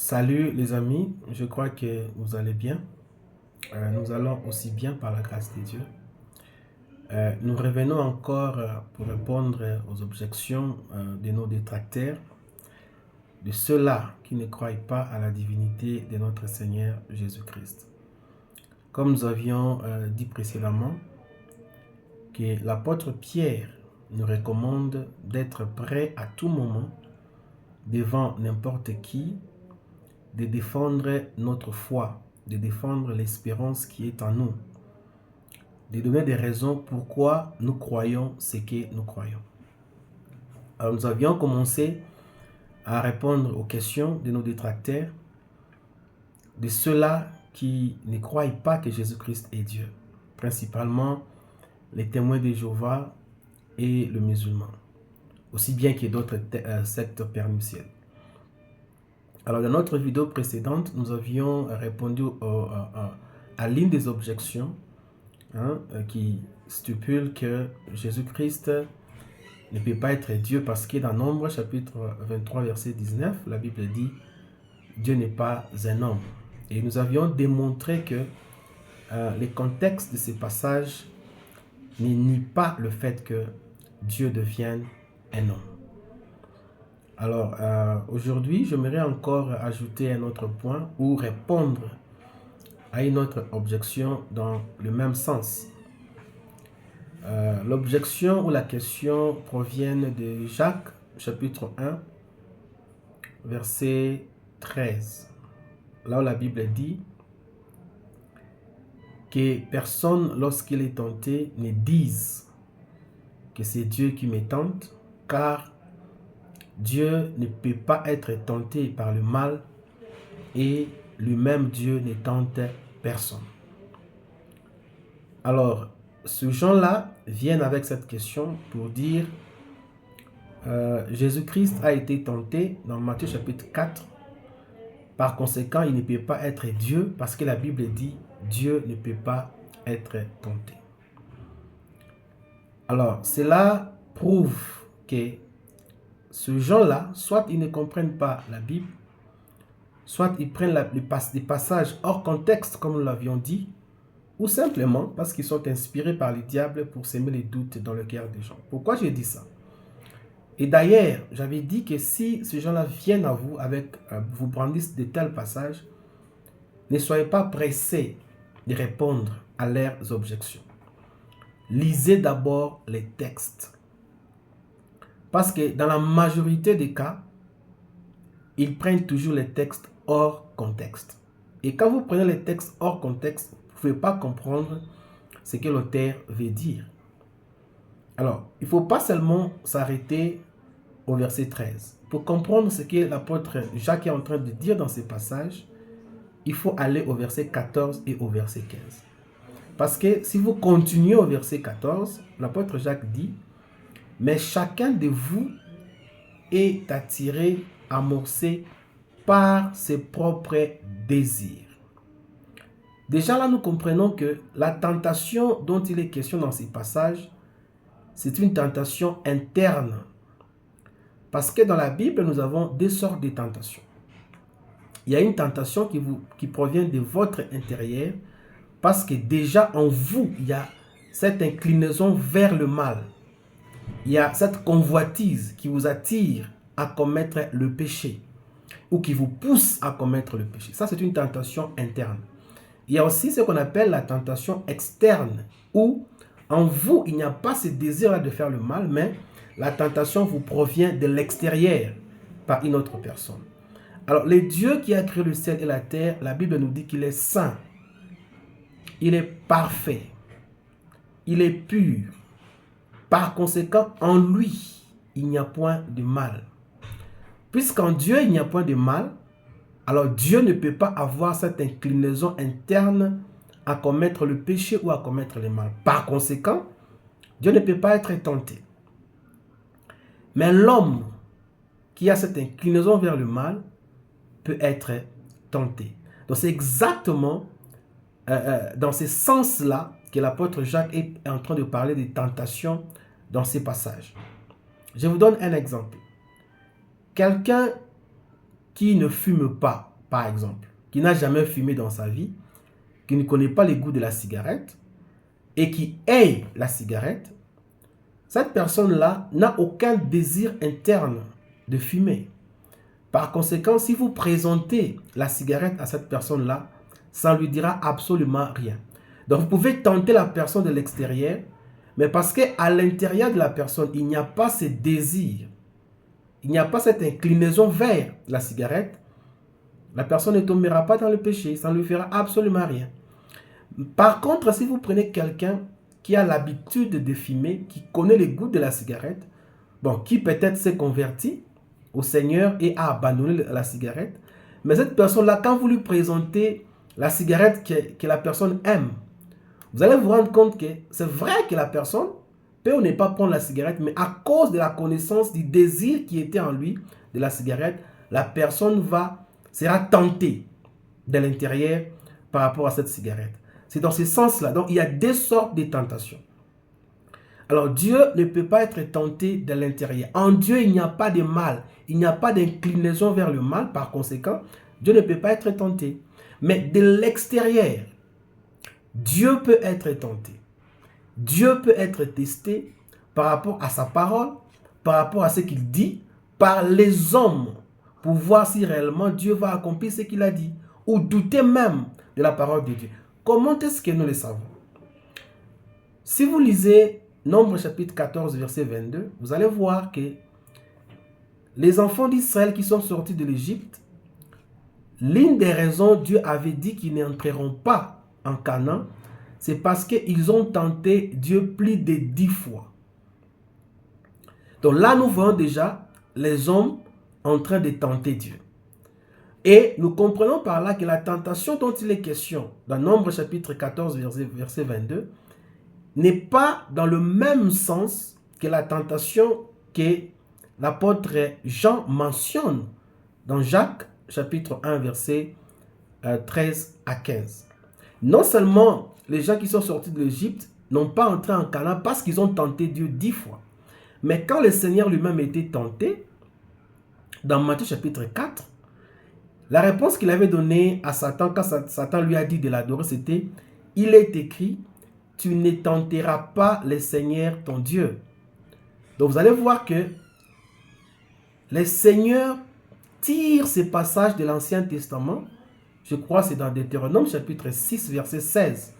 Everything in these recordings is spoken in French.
Salut les amis, je crois que vous allez bien. Nous allons aussi bien par la grâce de Dieu. Nous revenons encore pour répondre aux objections de nos détracteurs, de ceux-là qui ne croient pas à la divinité de notre Seigneur Jésus-Christ. Comme nous avions dit précédemment, que l'apôtre Pierre nous recommande d'être prêt à tout moment devant n'importe qui, de défendre notre foi, de défendre l'espérance qui est en nous, de donner des raisons pourquoi nous croyons ce que nous croyons. Alors nous avions commencé à répondre aux questions de nos détracteurs, de ceux-là qui ne croient pas que Jésus-Christ est Dieu, principalement les témoins de Jéhovah et le musulman, aussi bien que d'autres sectes perniciennes. Alors, dans notre vidéo précédente, nous avions répondu à l'une des objections qui stipule que Jésus-Christ ne peut pas être Dieu parce que dans Nombre chapitre 23 verset 19, la Bible dit « Dieu n'est pas un homme ». Et nous avions démontré que le contexte de ces passages ne nie pas le fait que Dieu devienne un homme. Alors, aujourd'hui, j'aimerais encore ajouter un autre point ou répondre à une autre objection dans le même sens. L'objection ou la question proviennent de Jacques, chapitre 1, verset 13. Là où la Bible dit que personne, lorsqu'il est tenté, ne dise que c'est Dieu qui me tente, car Dieu ne peut pas être tenté par le mal et lui-même Dieu ne tente personne. Alors, ces gens-là viennent avec cette question pour dire Jésus-Christ a été tenté dans Matthieu chapitre 4. Par conséquent, il ne peut pas être Dieu parce que la Bible dit Dieu ne peut pas être tenté. Alors, cela prouve que ces gens-là, soit ils ne comprennent pas la Bible, soit ils prennent des passages hors contexte, comme nous l'avions dit, ou simplement parce qu'ils sont inspirés par le diable pour s'aimer les doutes dans le cœur des gens. Pourquoi j'ai dit ça? Et d'ailleurs, j'avais dit que si ces gens-là viennent à vous, vous brandissent de tels passages, ne soyez pas pressés de répondre à leurs objections. Lisez d'abord les textes. Parce que dans la majorité des cas, ils prennent toujours les textes hors contexte. Et quand vous prenez les textes hors contexte, vous ne pouvez pas comprendre ce que l'auteur veut dire. Alors, il ne faut pas seulement s'arrêter au verset 13. Pour comprendre ce que l'apôtre Jacques est en train de dire dans ces passages, il faut aller au verset 14 et au verset 15. Parce que si vous continuez au verset 14, l'apôtre Jacques dit « Mais chacun de vous est attiré, amorcé par ses propres désirs. » Déjà là, nous comprenons que la tentation dont il est question dans ces passages, c'est une tentation interne. Parce que dans la Bible, nous avons deux sortes de tentations. Il y a une tentation qui provient de votre intérieur, parce que déjà en vous, il y a cette inclinaison vers le mal. Il y a cette convoitise qui vous attire à commettre le péché ou qui vous pousse à commettre le péché. Ça, c'est une tentation interne. Il y a aussi ce qu'on appelle la tentation externe où en vous, il n'y a pas ce désir de faire le mal, mais la tentation vous provient de l'extérieur par une autre personne. Alors, le Dieu qui a créé le ciel et la terre, la Bible nous dit qu'il est saint. Il est parfait. Il est pur. Par conséquent, en lui, il n'y a point de mal. Puisqu'en Dieu, il n'y a point de mal, alors Dieu ne peut pas avoir cette inclinaison interne à commettre le péché ou à commettre le mal. Par conséquent, Dieu ne peut pas être tenté. Mais l'homme qui a cette inclinaison vers le mal peut être tenté. Donc c'est exactement dans ce sens-là que l'apôtre Jacques est en train de parler des tentations dans ces passages. Je vous donne un exemple. Quelqu'un qui ne fume pas par exemple, qui n'a jamais fumé dans sa vie, qui ne connaît pas les goûts de la cigarette et qui hait la cigarette, cette personne-là n'a aucun désir interne de fumer. Par conséquent, si vous présentez la cigarette à cette personne-là, ça ne lui dira absolument rien. Donc, vous pouvez tenter la personne de l'extérieur, mais parce qu'à l'intérieur de la personne, il n'y a pas ce désir, il n'y a pas cette inclinaison vers la cigarette, la personne ne tombera pas dans le péché, ça ne lui fera absolument rien. Par contre, si vous prenez quelqu'un qui a l'habitude de fumer, qui connaît les goûts de la cigarette, bon, qui peut-être s'est converti au Seigneur et a abandonné la cigarette, mais cette personne-là, quand vous lui présentez la cigarette que la personne aime, vous allez vous rendre compte que c'est vrai que la personne peut ou ne pas prendre la cigarette, mais à cause de la connaissance du désir qui était en lui de la cigarette, la personne sera tentée de l'intérieur par rapport à cette cigarette. C'est dans ce sens-là. Donc, il y a deux sortes de tentations. Alors, Dieu ne peut pas être tenté de l'intérieur. En Dieu, il n'y a pas de mal. Il n'y a pas d'inclinaison vers le mal. Par conséquent, Dieu ne peut pas être tenté. Mais de l'extérieur, Dieu peut être tenté. Dieu peut être testé par rapport à sa parole, par rapport à ce qu'il dit, par les hommes, pour voir si réellement Dieu va accomplir ce qu'il a dit, ou douter même de la parole de Dieu. Comment est-ce que nous le savons? Si vous lisez Nombre chapitre 14, verset 22, vous allez voir que les enfants d'Israël qui sont sortis de l'Égypte, l'une des raisons Dieu avait dit qu'ils n'entreront pas en Canaan, c'est parce qu'ils ont tenté Dieu plus de 10 fois. Donc là, nous voyons déjà les hommes en train de tenter Dieu. Et nous comprenons par là que la tentation dont il est question dans Nombre chapitre 14, verset 22, n'est pas dans le même sens que la tentation que l'apôtre Jean mentionne dans Jacques chapitre 1, verset 13 à 15. Non seulement les gens qui sont sortis de l'Égypte n'ont pas entré en Canaan parce qu'ils ont tenté Dieu 10 fois, mais quand le Seigneur lui-même était tenté, dans Matthieu chapitre 4, la réponse qu'il avait donnée à Satan quand Satan lui a dit de l'adorer, c'était « Il est écrit, tu ne tenteras pas le Seigneur ton Dieu. » Donc vous allez voir que le Seigneur tire ces passages de l'Ancien Testament, je crois que c'est dans Deutéronome chapitre 6 verset 16,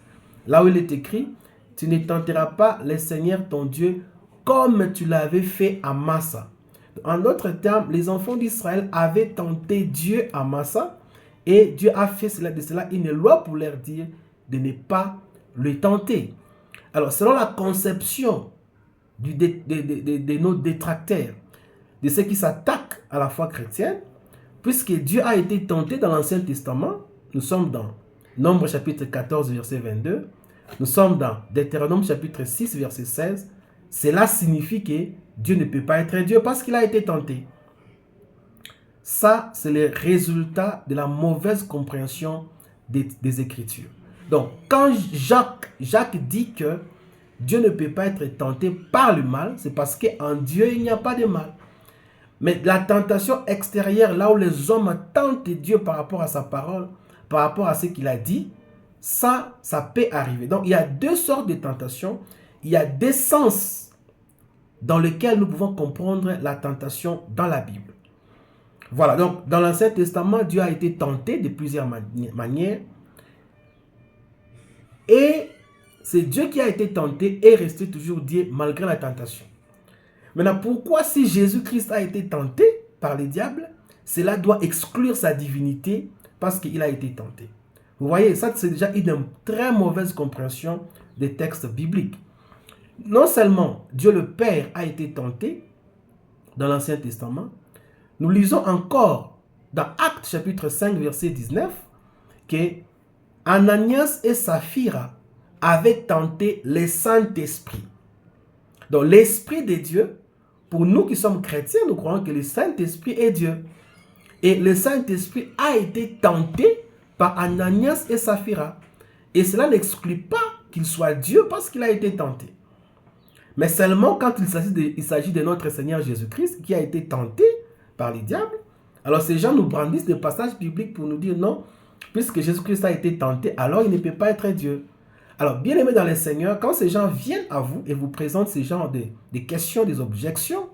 là où il est écrit, tu ne tenteras pas le Seigneur ton Dieu comme tu l'avais fait à Massa. En d'autres termes, les enfants d'Israël avaient tenté Dieu à Massa et Dieu a fait de cela une loi pour leur dire de ne pas le tenter. Alors, selon la conception de nos détracteurs, de ceux qui s'attaquent à la foi chrétienne, puisque Dieu a été tenté dans l'Ancien Testament, nous sommes dans Nombre chapitre 14, verset 22, nous sommes dans Deutéronome chapitre 6, verset 16, cela signifie que Dieu ne peut pas être Dieu parce qu'il a été tenté. Ça, c'est le résultat de la mauvaise compréhension des Écritures. Donc, quand Jacques dit que Dieu ne peut pas être tenté par le mal, c'est parce qu'en Dieu, il n'y a pas de mal. Mais la tentation extérieure, là où les hommes tentent Dieu par rapport à sa parole, par rapport à ce qu'il a dit, ça peut arriver. Donc, il y a deux sortes de tentations. Il y a des sens dans lesquels nous pouvons comprendre la tentation dans la Bible. Voilà, donc dans l'Ancien Testament, Dieu a été tenté de plusieurs manières. Et c'est Dieu qui a été tenté et resté toujours Dieu malgré la tentation. Maintenant, pourquoi si Jésus-Christ a été tenté par les diables, cela doit exclure sa divinité parce qu'il a été tenté? Vous voyez, ça c'est déjà une très mauvaise compréhension des textes bibliques. Non seulement Dieu le Père a été tenté dans l'Ancien Testament, nous lisons encore dans Actes chapitre 5 verset 19 que Ananias et Saphira avaient tenté le Saint-Esprit. Donc l'Esprit de Dieu, pour nous qui sommes chrétiens, nous croyons que le Saint-Esprit est Dieu. Et le Saint-Esprit a été tenté par Ananias et Saphira. Et cela n'exclut pas qu'il soit Dieu parce qu'il a été tenté. Mais seulement quand il s'agit de notre Seigneur Jésus-Christ qui a été tenté par les diables, Alors ces gens nous brandissent des passages bibliques pour nous dire non, puisque Jésus-Christ a été tenté, alors il ne peut pas être Dieu. Alors, bien aimé dans le Seigneur, quand ces gens viennent à vous et vous présentent ces genres des questions, des objections,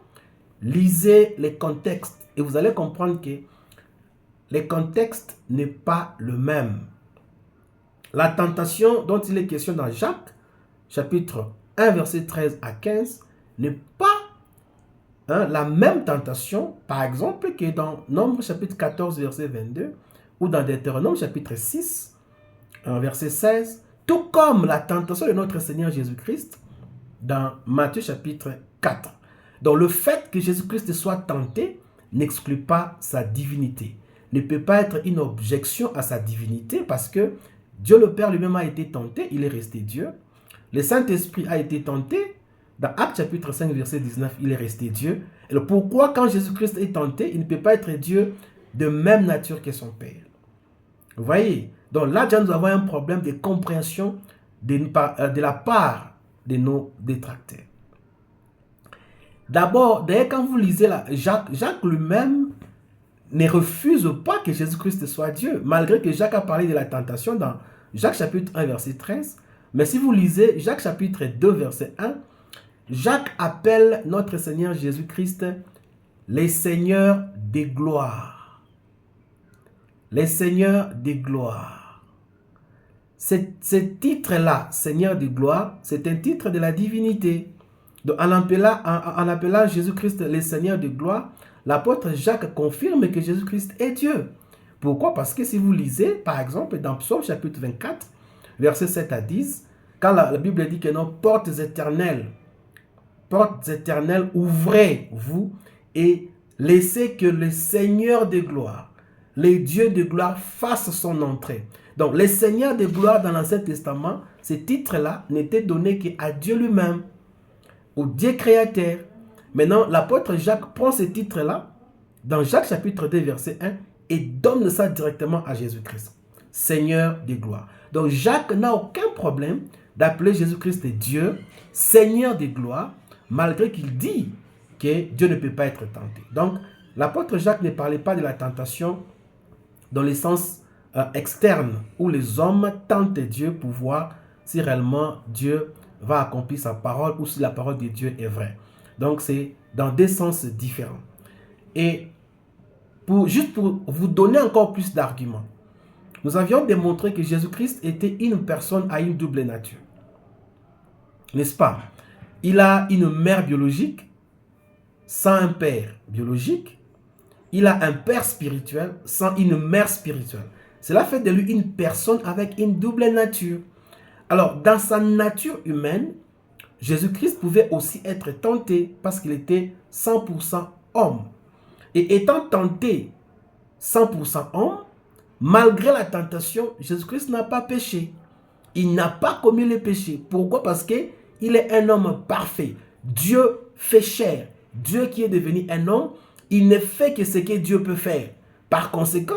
lisez les contextes et vous allez comprendre que les contextes n'est pas le même. La tentation dont il est question dans Jacques, chapitre 1, verset 13 à 15, n'est pas la même tentation, par exemple, que dans Nombre, chapitre 14, verset 22, ou dans Deutéronome, chapitre 6, verset 16, tout comme la tentation de notre Seigneur Jésus-Christ dans Matthieu, chapitre 4. Donc, le fait que Jésus-Christ soit tenté n'exclut pas sa divinité. Ne peut pas être une objection à sa divinité parce que Dieu le Père lui-même a été tenté, il est resté Dieu. Le Saint-Esprit a été tenté. Dans Actes chapitre 5, verset 19, il est resté Dieu. Et pourquoi quand Jésus-Christ est tenté, il ne peut pas être Dieu de même nature que son Père? Vous voyez? Donc là, déjà, nous avons un problème de compréhension de la part de nos détracteurs. D'abord, d'ailleurs, quand vous lisez Jacques lui-même ne refuse pas que Jésus-Christ soit Dieu, malgré que Jacques a parlé de la tentation dans Jacques chapitre 1, verset 13. Mais si vous lisez Jacques chapitre 2, verset 1, Jacques appelle notre Seigneur Jésus-Christ les seigneurs des gloires. Les seigneurs des gloires. Ce titre-là, Seigneur des gloires, c'est un titre de la divinité. Donc, en appelant Jésus-Christ les seigneurs de gloire, l'apôtre Jacques confirme que Jésus-Christ est Dieu. Pourquoi? Parce que si vous lisez, par exemple, dans Psaume chapitre 24, versets 7 à 10, quand la Bible dit que nos portes éternelles, ouvrez-vous et laissez que le Seigneur de gloire, les dieux de gloire fassent son entrée. Donc, les seigneurs de gloire dans l'Ancien Testament, ce titre-là n'était donné qu'à Dieu lui-même, au Dieu créateur. Maintenant, l'apôtre Jacques prend ce titre-là dans Jacques chapitre 2, verset 1 et donne ça directement à Jésus-Christ, Seigneur de gloire. Donc, Jacques n'a aucun problème d'appeler Jésus-Christ Dieu, Seigneur de gloire, malgré qu'il dit que Dieu ne peut pas être tenté. Donc, l'apôtre Jacques ne parlait pas de la tentation dans le sens externe, où les hommes tentent Dieu pour voir si réellement Dieu va accomplir sa parole ou si la parole de Dieu est vraie. Donc, c'est dans deux sens différents. Et juste pour vous donner encore plus d'arguments, nous avions démontré que Jésus-Christ était une personne à une double nature. N'est-ce pas? Il a une mère biologique sans un père biologique. Il a un père spirituel sans une mère spirituelle. Cela fait de lui une personne avec une double nature. Alors, dans sa nature humaine, Jésus-Christ pouvait aussi être tenté parce qu'il était 100% homme. Et étant tenté 100% homme, malgré la tentation, Jésus-Christ n'a pas péché. Il n'a pas commis le péché. Pourquoi? Parce qu'il est un homme parfait. Dieu fait chair. Dieu qui est devenu un homme, il ne fait que ce que Dieu peut faire. Par conséquent,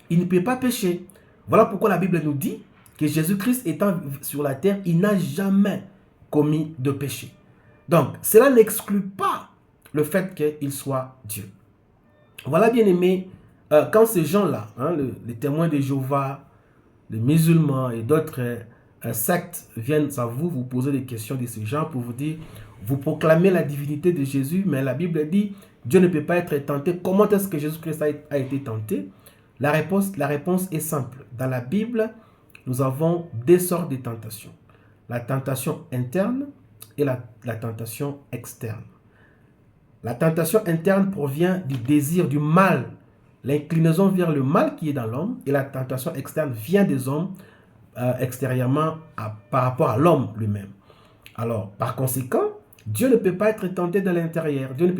il ne peut pas pécher. Voilà pourquoi la Bible nous dit que Jésus-Christ étant sur la terre, il n'a jamais commis de péché. Donc, cela n'exclut pas le fait qu'il soit Dieu. Voilà, bien aimé, quand ces gens-là, les témoins de Jéhovah, les musulmans et d'autres sectes viennent à vous, vous posez des questions de ces gens pour vous dire, vous proclamez la divinité de Jésus, mais la Bible dit, Dieu ne peut pas être tenté. Comment est-ce que Jésus-Christ a été tenté? La réponse est simple. Dans la Bible, nous avons deux sortes de tentations. La tentation interne et la tentation externe. La tentation interne provient du désir du mal, l'inclinaison vers le mal qui est dans l'homme, et la tentation externe vient des hommes extérieurement par rapport à l'homme lui-même. Alors, par conséquent, Dieu ne peut pas être tenté de l'intérieur. Dieu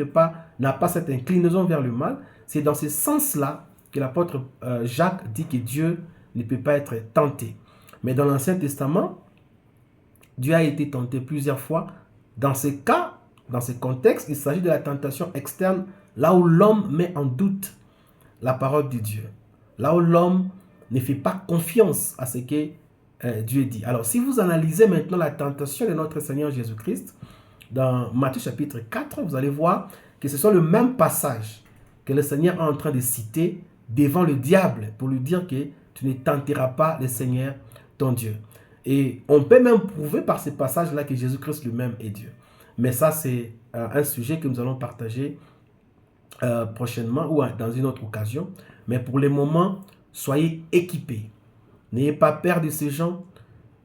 n'a pas cette inclinaison vers le mal. C'est dans ce sens-là que l'apôtre Jacques dit que Dieu ne peut pas être tenté. Mais dans l'Ancien Testament, Dieu a été tenté plusieurs fois. Dans ces cas, dans ce contexte, il s'agit de la tentation externe, là où l'homme met en doute la parole de Dieu. Là où l'homme ne fait pas confiance à ce que Dieu dit. Alors, si vous analysez maintenant la tentation de notre Seigneur Jésus-Christ, dans Matthieu chapitre 4, vous allez voir que ce sont le même passage que le Seigneur est en train de citer devant le diable pour lui dire que tu ne tenteras pas le Seigneur ton Dieu. Et on peut même prouver par ces passages-là que Jésus-Christ lui-même est Dieu. Mais ça, c'est un sujet que nous allons partager prochainement ou dans une autre occasion. Mais pour le moment, soyez équipés. N'ayez pas peur de ces gens.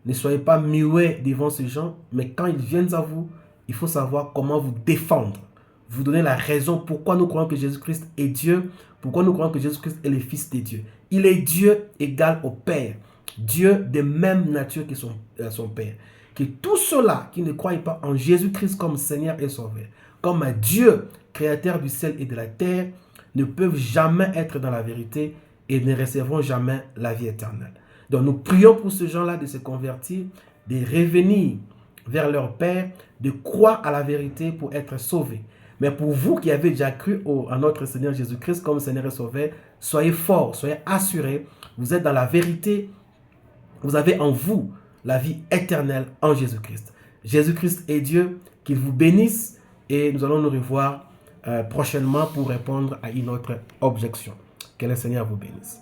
Ne soyez pas muets devant ces gens. Mais quand ils viennent à vous, il faut savoir comment vous défendre. Vous donner la raison pourquoi nous croyons que Jésus-Christ est Dieu. Pourquoi nous croyons que Jésus-Christ est le Fils de Dieu. Il est Dieu égal au Père. Dieu de même nature que son Père. Que tous ceux-là qui ne croient pas en Jésus-Christ comme Seigneur et Sauveur, comme un Dieu créateur du ciel et de la terre, ne peuvent jamais être dans la vérité et ne recevront jamais la vie éternelle. Donc nous prions pour ces gens-là de se convertir, de revenir vers leur Père, de croire à la vérité pour être sauvés. Mais pour vous qui avez déjà cru en notre Seigneur Jésus-Christ comme Seigneur et Sauveur, soyez forts, soyez assurés, vous êtes dans la vérité, vous avez en vous la vie éternelle en Jésus-Christ. Jésus-Christ est Dieu, qu'il vous bénisse et nous allons nous revoir prochainement pour répondre à une autre objection. Que le Seigneur vous bénisse.